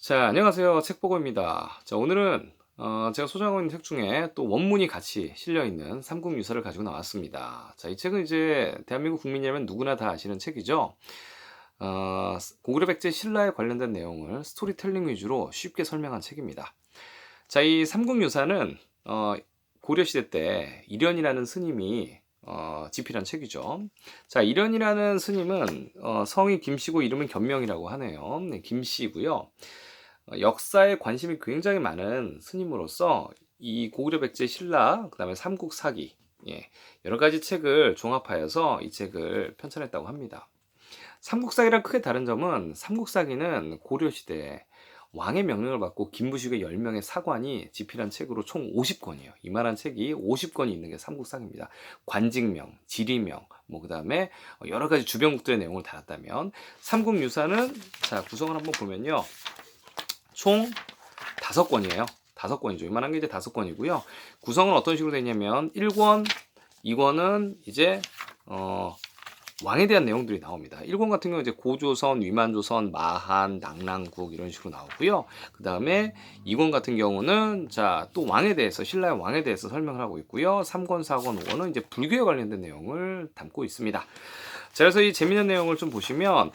자, 안녕하세요. 책보고입니다. 자, 오늘은 제가 소장하고 있는 책 중에 또 원문이 같이 실려 있는 삼국유사를 가지고 나왔습니다. 자, 이 책은 이제 대한민국 국민이라면 누구나 다 아시는 책이죠. 고구려 백제 신라에 관련된 내용을 스토리텔링 위주로 쉽게 설명한 책입니다. 자, 이 삼국유사는 고려 시대 때 이련이라는 스님이 집필한 책이죠. 자, 이련이라는 스님은 성이 김씨고 이름은 견명이라고 하네요. 네, 김씨고요. 역사에 관심이 굉장히 많은 스님으로서 이 고구려 백제 신라, 그다음에 삼국사기, 예, 여러 가지 책을 종합하여서 이 책을 편찬했다고 합니다. 삼국사기랑 크게 다른 점은 삼국사기는 고려 시대에 왕의 명령을 받고 김부식의 10명의 사관이 집필한 책으로 총 50권이에요. 이만한 책이 50권이 있는 게 삼국사기입니다. 관직명, 지리명, 뭐 그다음에 여러 가지 주변국들의 내용을 달았다면 삼국유사는 자, 구성을 한번 보면요. 총 5권이에요. 5권이죠. 이만한 게 이제 5권이고요. 구성은 어떤 식으로 되냐면 1권, 2권은 이제 왕에 대한 내용들이 나옵니다. 1권 같은 경우는 이제 고조선, 위만조선, 마한, 낙랑국 이런 식으로 나오고요. 그 다음에 2권 같은 경우는 자, 또 왕에 대해서, 신라의 왕에 대해서 설명을 하고 있고요. 3권, 4권, 5권은 이제 불교에 관련된 내용을 담고 있습니다. 자, 그래서 이 재미있는 내용을 좀 보시면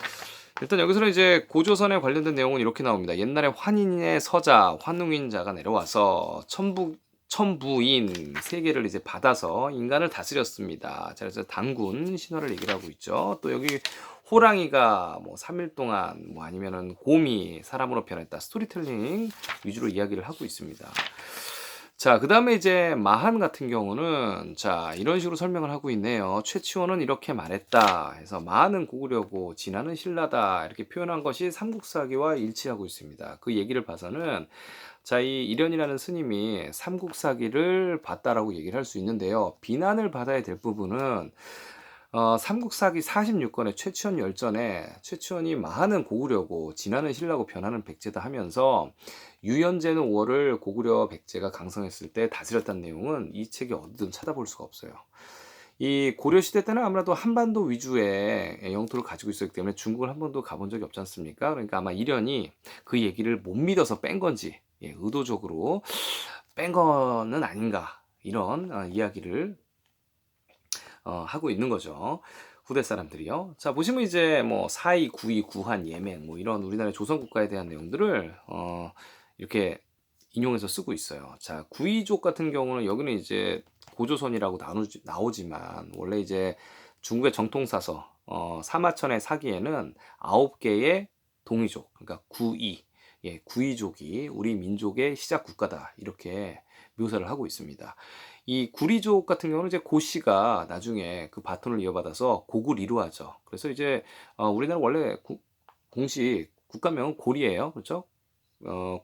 일단 여기서는 이제 고조선에 관련된 내용은 이렇게 나옵니다. 옛날에 환인의 서자, 환웅인자가 내려와서 천부인 세계를 이제 받아서 인간을 다스렸습니다. 자, 그래서 단군 신화를 얘기를 하고 있죠. 또 여기 호랑이가 뭐 3일 동안 뭐 아니면은 곰이 사람으로 변했다. 스토리텔링 위주로 이야기를 하고 있습니다. 자, 그 다음에 이제 마한 같은 경우는 자, 이런 식으로 설명을 하고 있네요. 최치원은 이렇게 말했다 해서 마한은 고구려고 진화는 신라다 이렇게 표현한 것이 삼국사기와 일치하고 있습니다. 그 얘기를 봐서는 자, 이 이련이라는 스님이 삼국사기를 봤다라고 얘기를 할 수 있는데요. 비난을 받아야 될 부분은 삼국사기 46권의 최치원 열전에 최치원이 마하는 고구려고 진화는 신라고 변하는 백제다 하면서 유연제는 5월을 고구려 백제가 강성했을 때 다스렸다는 내용은 이 책이 어디든 찾아볼 수가 없어요. 이 고려 시대 때는 아무래도 한반도 위주의 영토를 가지고 있었기 때문에 중국을 한 번도 가본 적이 없지 않습니까? 그러니까 아마 이련이 그 얘기를 못 믿어서 뺀 건지 의도적으로 뺀 거는 아닌가 이런 이야기를 하고 있는 거죠. 후대 사람들이요. 자, 보시면 이제 뭐 사이, 구이, 구한, 예맹 뭐 이런 우리나라의 조선 국가에 대한 내용들을 이렇게 인용해서 쓰고 있어요. 자, 구이족 같은 경우는 여기는 이제 고조선이라고 나오지만 원래 이제 중국의 정통사서 사마천의 사기에는 9개의 동이족, 그러니까 구이, 구이족이 우리 민족의 시작 국가다 이렇게 묘사를 하고 있습니다. 이 구리족 같은 경우는 이제 고씨가 나중에 그 바톤을 이어받아서 고구리로 하죠. 그래서 이제 우리나라 원래 공식 국가명은 고리예요, 그렇죠?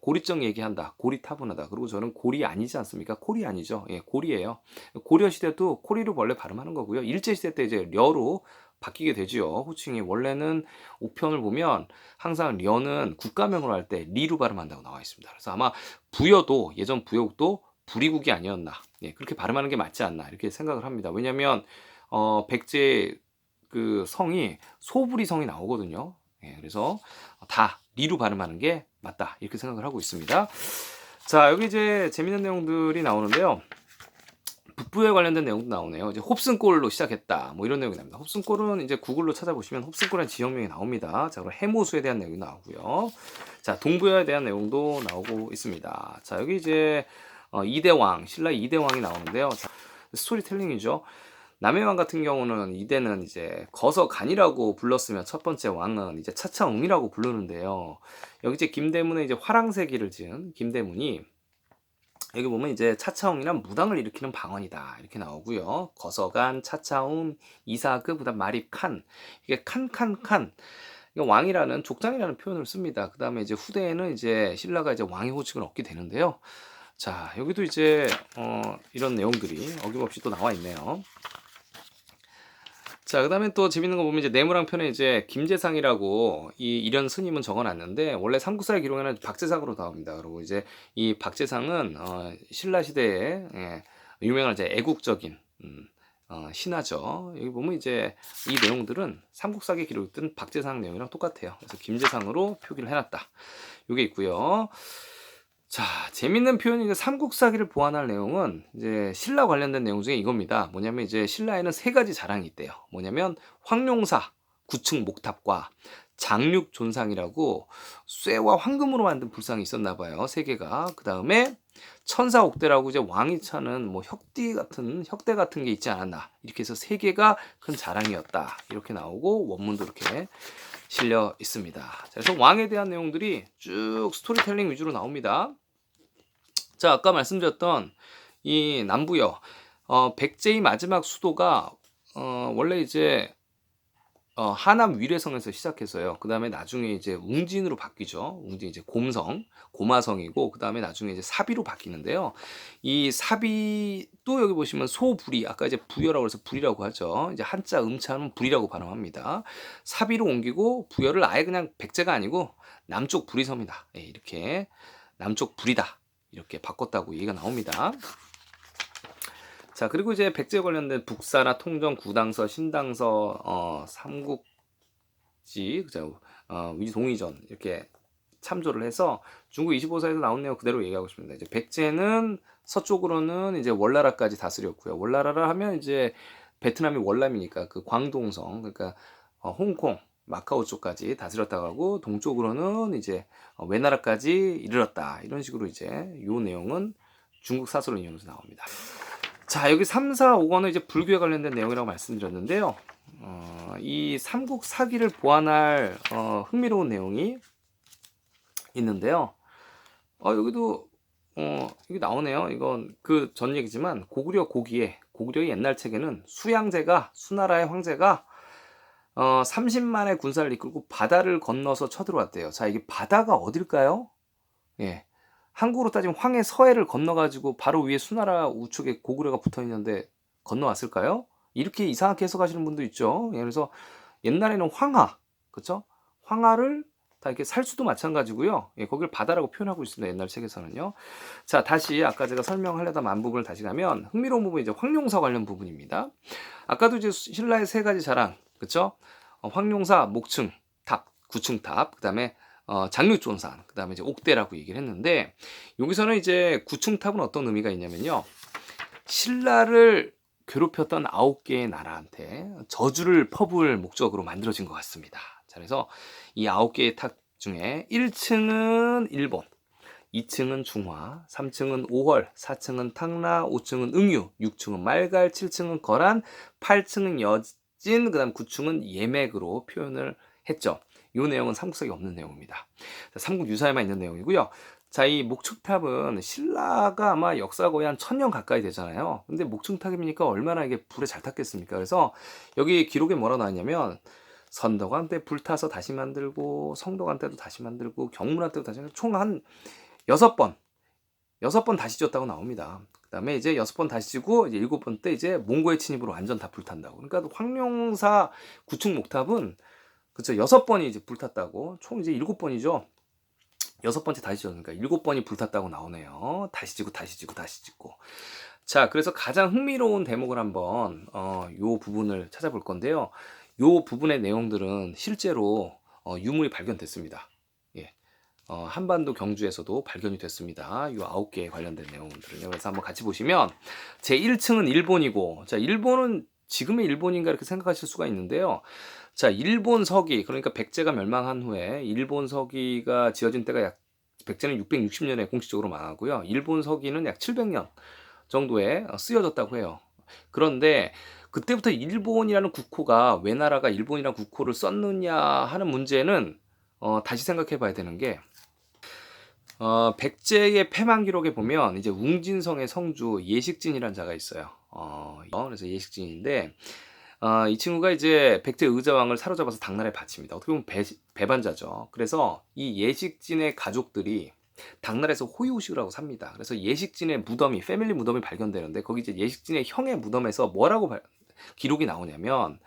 고리적 얘기한다. 고리 타분하다. 그리고 저는 고리 아니지 않습니까? 콜이 아니죠. 예, 고리예요. 고려 시대도 코리로 원래 발음하는 거고요. 일제 시대 때 이제 려로 바뀌게 되지요. 호칭이 원래는 우편을 보면 항상 려는 국가명으로 할 때 리로 발음한다고 나와 있습니다. 그래서 아마 부여도 예전 부여국도 부리국이 아니었나. 예, 그렇게 발음하는 게 맞지 않나 이렇게 생각을 합니다. 왜냐하면 백제 그 성이 소부리 성이 나오거든요. 예, 그래서 다 리로 발음하는 게 맞다 이렇게 생각을 하고 있습니다. 자, 여기 이제 재밌는 내용들이 나오는데요. 북부에 관련된 내용도 나오네요. 이제 홉슨골로 시작했다. 뭐 이런 내용이 나옵니다. 홉슨골은 이제 구글로 찾아보시면 홉슨골이라는 지역명이 나옵니다. 자, 그럼 해모수에 대한 내용이 나오고요. 자, 동부에 대한 내용도 나오고 있습니다. 자, 여기 이제 이대왕, 신라 이대왕이 나오는데요. 자, 스토리텔링이죠. 남해왕 같은 경우는 이대는 이제 거서간이라고 불렀으면 첫 번째 왕은 이제 차차웅이라고 부르는데요. 여기 이제 김대문의 이제 화랑새기를 지은 김대문이 여기 보면 이제 차차웅이란 무당을 일으키는 방언이다 이렇게 나오고요. 거서간, 차차웅, 이사급, 그다음 마립 칸 이게 칸칸칸 왕이라는 족장이라는 표현을 씁니다. 그 다음에 이제 후대에는 이제 신라가 이제 왕의 호칭을 얻게 되는데요. 자, 여기도 이제 이런 내용들이 어김없이 또 나와 있네요. 자, 그다음에 또 재밌는 거 보면 이제 내무랑 편에 이제 김재상이라고 이 이런 스님은 적어놨는데 원래 삼국사의 기록에는 박재상으로 나옵니다. 그리고 이제 이 박재상은 신라 시대에 유명한 이제 애국적인 신하죠. 여기 보면 이제 이 내용들은 삼국사기에 기록된 박제상 내용이랑 똑같아요. 그래서 김제상으로 표기를 해놨다. 이게 있고요. 자, 재밌는 표현이 이제 삼국사기를 보완할 내용은 이제 신라 관련된 내용 중에 이겁니다. 뭐냐면 이제 신라에는 세 가지 자랑이 있대요. 뭐냐면 황룡사, 구층 목탑과 장육 존상이라고 쇠와 황금으로 만든 불상이 있었나 봐요. 세 개가. 그 다음에 천사옥대라고 이제 왕이 차는 뭐 혁대 같은 게 있지 않았나. 이렇게 해서 세 개가 큰 자랑이었다. 이렇게 나오고 원문도 이렇게 실려 있습니다. 자, 그래서 왕에 대한 내용들이 쭉 스토리텔링 위주로 나옵니다. 자, 아까 말씀드렸던 이 남부여, 백제의 마지막 수도가 원래 이제 하남 위례성에서 시작해서요. 그 다음에 나중에 이제 웅진으로 바뀌죠. 웅진 이제 고마성이고, 그 다음에 나중에 이제 사비로 바뀌는데요. 이 사비 또 여기 보시면 소불이, 아까 이제 부여라고 해서 불이라고 하죠. 이제 한자 음차는 불이라고 발음합니다. 사비로 옮기고 부여를 아예 그냥 백제가 아니고 남쪽 불이섬이다. 예, 이렇게 남쪽 불이다. 이렇게 바꿨다고 얘기가 나옵니다. 자, 그리고 이제 백제 관련된 북사나 통정, 구당서, 신당서, 삼국지, 그죠? 위동의전 이렇게 참조를 해서 중국 25사에서 나온 내용 그대로 얘기하고 싶습니다. 이제 백제는 서쪽으로는 이제 월나라까지 다스렸고요. 월나라를 하면 이제 베트남이 월남이니까 그 광동성, 그러니까 홍콩, 마카오 쪽까지 다스렸다고 하고, 동쪽으로는 이제 외나라까지 이르렀다. 이런 식으로 이제 요 내용은 중국 사설로 인용해서 나옵니다. 자, 여기 3, 4, 5권은 이제 불교에 관련된 내용이라고 말씀드렸는데요. 이 삼국 사기를 보완할 흥미로운 내용이 있는데요. 여기도 여기 나오네요. 이건 그 전 얘기지만 고구려의 옛날 책에는 수양제가, 수나라의 황제가 30만의 군사를 이끌고 바다를 건너서 쳐들어왔대요. 자, 이게 바다가 어딜까요? 예. 한국으로 따지면 황해 서해를 건너가지고 바로 위에 수나라 우측에 고구려가 붙어 있는데 건너왔을까요? 이렇게 이상하게 해석하시는 분도 있죠. 예, 그래서 옛날에는 황하, 그쵸? 황하를 다 이렇게 살수도 마찬가지고요. 예, 거기를 바다라고 표현하고 있습니다. 옛날 책에서는요. 자, 다시 아까 제가 설명하려다 만 부분을 다시 가면 흥미로운 부분이 이제 황룡사 관련 부분입니다. 아까도 이제 신라의 세 가지 자랑, 그쵸? 황룡사, 목층, 탑, 구층탑, 그 다음에 장류존산, 그 다음에 이제 옥대라고 얘기를 했는데, 여기서는 이제 구층탑은 어떤 의미가 있냐면요. 신라를 괴롭혔던 9개의 나라한테 저주를 퍼부을 목적으로 만들어진 것 같습니다. 자, 그래서 이 9개의 탑 중에 1층은 일본, 2층은 중화, 3층은 오헐, 4층은 탕라, 5층은 응유, 6층은 말갈, 7층은 거란, 8층은 여진, 그 다음 9층은 예맥으로 표현을 했죠. 이 내용은 삼국사에 없는 내용입니다. 삼국 유사에만 있는 내용이고요. 자, 이 목축탑은 신라가 아마 역사 거의 한 1000년 가까이 되잖아요. 근데 목축탑이니까 얼마나 이게 불에 잘 탔겠습니까? 그래서 여기 기록에 뭐라 나왔냐면, 선덕왕 때 불타서 다시 만들고, 성덕왕 때도 다시 만들고, 경문왕 때도 다시 만들고, 총 한 6번 다시 지었다고 나옵니다. 그 다음에 이제 6번 다시 지고, 이제 7번 때 이제 몽고의 침입으로 완전 다 불탄다고. 그러니까 황룡사 구축 목탑은, 그쵸, 6번이 이제 불탔다고. 총 이제 7번이죠. 6번째 다시 지었으니까 7번이 불탔다고 나오네요. 다시 지고 다시 지고 다시 짓고. 자, 그래서 가장 흥미로운 대목을 한번 요 부분을 찾아볼 건데요. 요 부분의 내용들은 실제로 유물이 발견됐습니다. 예. 한반도 경주에서도 발견이 됐습니다. 요 9개에 관련된 내용들은요. 그래서 한번 같이 보시면, 제 1층은 일본이고, 자, 일본은 지금의 일본인가 이렇게 생각하실 수가 있는데요. 자, 일본 서기, 그러니까 백제가 멸망한 후에 일본 서기가 지어진 때가 백제는 660년에 공식적으로 망하고요. 일본 서기는 약 700년 정도에 쓰여졌다고 해요. 그런데 그때부터 일본이라는 국호가, 왜 나라가 일본이라는 국호를 썼느냐 하는 문제는 다시 생각해 봐야 되는 게, 백제의 패망 기록에 보면 이제 웅진성의 성주 예식진이라는 자가 있어요. 그래서 예식진인데, 이 친구가 이제 백제 의자왕을 사로잡아서 당나라에 바칩니다. 어떻게 보면 배반자죠. 그래서 이 예식진의 가족들이 당나라에서 호의호식을 하고 삽니다. 그래서 예식진의 무덤이, 패밀리 무덤이 발견되는데, 거기 이제 예식진의 형의 무덤에서 뭐라고 기록이 나오냐면,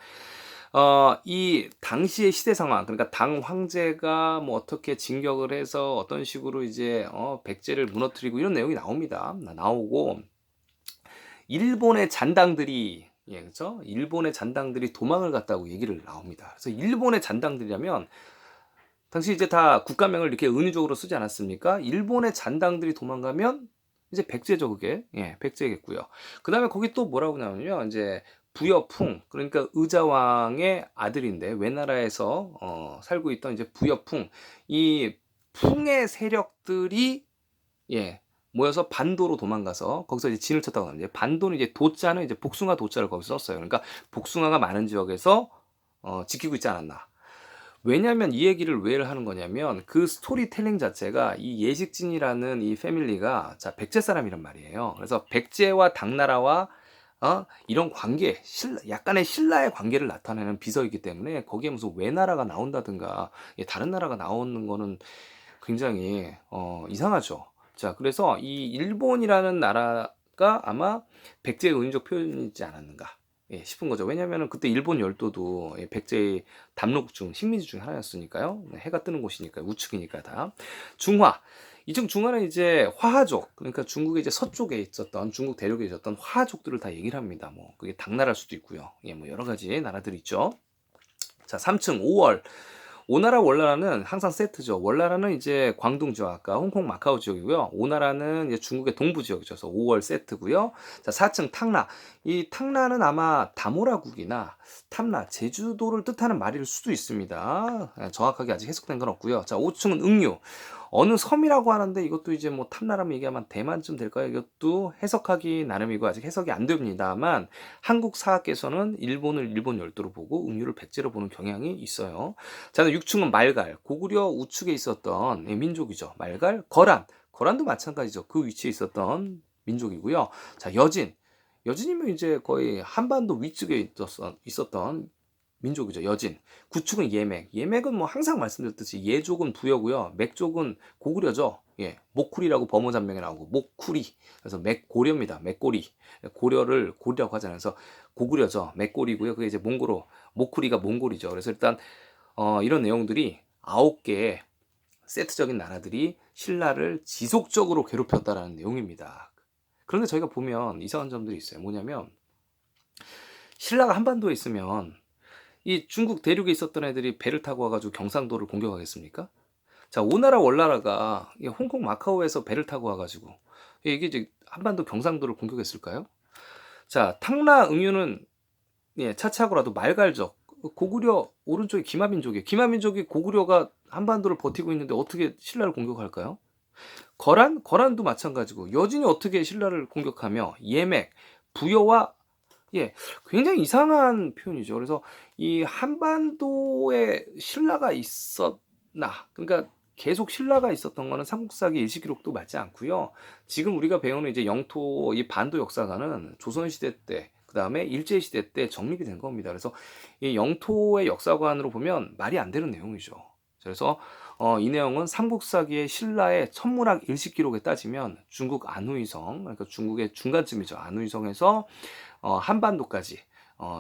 이 당시의 시대 상황, 그러니까 당 황제가 뭐 어떻게 진격을 해서 어떤 식으로 이제 백제를 무너뜨리고 이런 내용이 나옵니다. 나오고, 일본의 잔당들이 예, 그죠? 일본의 잔당들이 도망을 갔다고 얘기를 나옵니다. 그래서 일본의 잔당들이라면 당시 이제 다 국가명을 이렇게 은유적으로 쓰지 않았습니까? 일본의 잔당들이 도망가면 이제 백제죠, 그게. 예, 백제겠고요. 그다음에 거기 또 뭐라고 나오냐면요. 이제 부여풍, 그러니까 의자왕의 아들인데 외나라에서 살고 있던 이제 부여풍, 이 풍의 세력들이 예, 모여서 반도로 도망가서 거기서 이제 진을 쳤다고 합니다. 반도는 이제 도자는 이제 복숭아 도자를 거기서 썼어요. 그러니까 복숭아가 많은 지역에서 지키고 있지 않았나. 왜냐면 이 얘기를 왜 하는 거냐면 그 스토리텔링 자체가 이 예식진이라는 이 패밀리가 자 백제 사람이란 말이에요. 그래서 백제와 당나라와 이런 관계, 약간의 신라의 관계를 나타내는 비서이기 때문에 거기에 무슨 외나라가 나온다든가 다른 나라가 나오는 거는 굉장히 이상하죠. 자, 그래서 이 일본이라는 나라가 아마 백제의 은유적 표현이지 않았는가 싶은 거죠. 왜냐면은 그때 일본 열도도 백제의 담록 중 식민지 중에 하나였으니까요. 해가 뜨는 곳이니까 우측이니까 다. 중화. 이중 중화는 이제 화하족, 그러니까 중국의 이제 서쪽에 있었던 중국 대륙에 있었던 화하족들을 다 얘기를 합니다. 뭐 그게 당나라일 수도 있고요. 예, 뭐 여러 가지 나라들이 있죠. 자, 3층 5월. 오나라 월나라는 항상 세트죠. 월나라는 이제 광둥 지역, 아까 홍콩 마카오 지역이고요. 오나라는 이제 중국의 동부 지역이죠. 그래서 5월 세트고요. 자, 4층 탕나. 이 탕나는 아마 다모라국이나 탐나, 제주도를 뜻하는 말일 수도 있습니다. 정확하게 아직 해석된 건 없고요. 자, 5층은 응유. 어느 섬이라고 하는데 이것도 이제 뭐 탐나라면 얘기하면 대만쯤 될까요? 이것도 해석하기 나름이고 아직 해석이 안 됩니다만 한국 사학계에서는 일본을 일본 열도로 보고 응유를 백제로 보는 경향이 있어요. 자, 6층은 말갈. 고구려 우측에 있었던 민족이죠. 말갈, 거란. 거란도 마찬가지죠. 그 위치에 있었던 민족이고요. 자, 여진. 여진이면 이제 거의 한반도 위쪽에 있었던 민족이죠. 여진. 구축은 예맥. 예맥은 뭐 항상 말씀드렸듯이 예족은 부여고요. 맥족은 고구려죠. 예. 목쿠리라고 범어잔명에 나오고 목쿠리. 그래서 맥고려입니다. 맥고리. 고려를 고리라고 하잖아요. 그래서 고구려죠. 맥고리고요. 그게 이제 몽고로. 목쿠리가 몽골이죠. 그래서 일단 이런 내용들이 9개의 세트적인 나라들이 신라를 지속적으로 괴롭혔다라는 내용입니다. 그런데 저희가 보면 이상한 점들이 있어요. 뭐냐면 신라가 한반도에 있으면 이 중국 대륙에 있었던 애들이 배를 타고 와가지고 경상도를 공격하겠습니까? 자, 오나라 월나라가 홍콩 마카오에서 배를 타고 와가지고 이게 이제 한반도 경상도를 공격했을까요? 자, 탕나 응유는 차치하고라도 말갈적 고구려 오른쪽에 기마민족이에요. 기마민족이 고구려가 한반도를 버티고 있는데 어떻게 신라를 공격할까요? 거란도 마찬가지고 여진이 어떻게 신라를 공격하며 예맥 부여와 굉장히 이상한 표현이죠. 그래서 이 한반도에 신라가 있었나? 그러니까 계속 신라가 있었던 거는 삼국사기 일시기록도 맞지 않고요. 지금 우리가 배우는 이제 영토 이 반도 역사가는 조선시대 때, 그 다음에 일제시대 때 정립이 된 겁니다. 그래서 이 영토의 역사관으로 보면 말이 안 되는 내용이죠. 그래서 이 내용은 삼국사기의 신라의 천문학 일시기록에 따지면 중국 안후이성, 그러니까 중국의 중간쯤이죠. 안후이성에서 한반도까지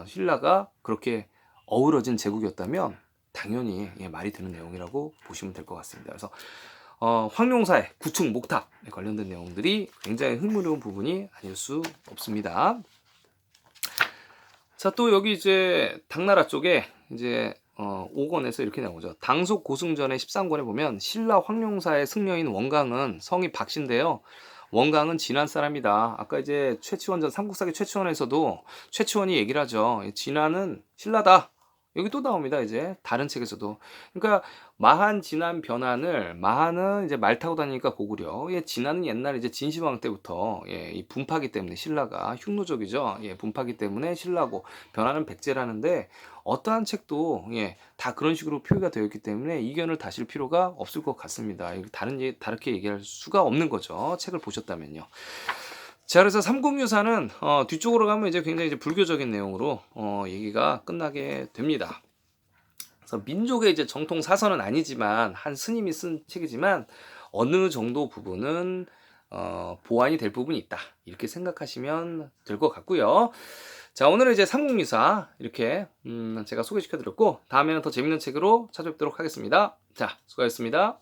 신라가 그렇게 어우러진 제국이었다면 당연히 말이 되는 내용이라고 보시면 될 것 같습니다. 그래서 황룡사의 구축 목탑에 관련된 내용들이 굉장히 흥미로운 부분이 아닐 수 없습니다. 자, 또 여기 이제 당나라 쪽에 이제 5권에서 이렇게 나오죠. 당속 고승전의 13권에 보면 신라 황룡사의 승려인 원강은 성이 박씨인데요. 원강은 진안 사람이다. 아까 이제 최치원전 삼국사기 최치원에서도 최치원이 얘기를 하죠. 진안은 신라다. 여기 또 나옵니다. 이제 다른 책에서도. 그러니까 마한, 진안, 변한을 마한은 이제 말 타고 다니니까 고구려. 진안은 옛날 이제 진시황 때부터 이 분파기 때문에 신라가 흉노적이죠. 분파기 때문에 신라고 변한은 백제라는데 어떠한 책도 다 그런 식으로 표기가 되어 있기 때문에 이견을 다실 필요가 없을 것 같습니다. 다르게 얘기할 수가 없는 거죠. 책을 보셨다면요. 자, 그래서 삼국유사는 뒤쪽으로 가면 이제 굉장히 이제 불교적인 내용으로 얘기가 끝나게 됩니다. 그래서 민족의 이제 정통 사서는 아니지만 한 스님이 쓴 책이지만 어느 정도 부분은 보완이 될 부분이 있다. 이렇게 생각하시면 될 것 같고요. 자, 오늘은 이제 삼국유사 이렇게 제가 소개시켜드렸고 다음에는 더 재밌는 책으로 찾아뵙도록 하겠습니다. 자, 수고하셨습니다.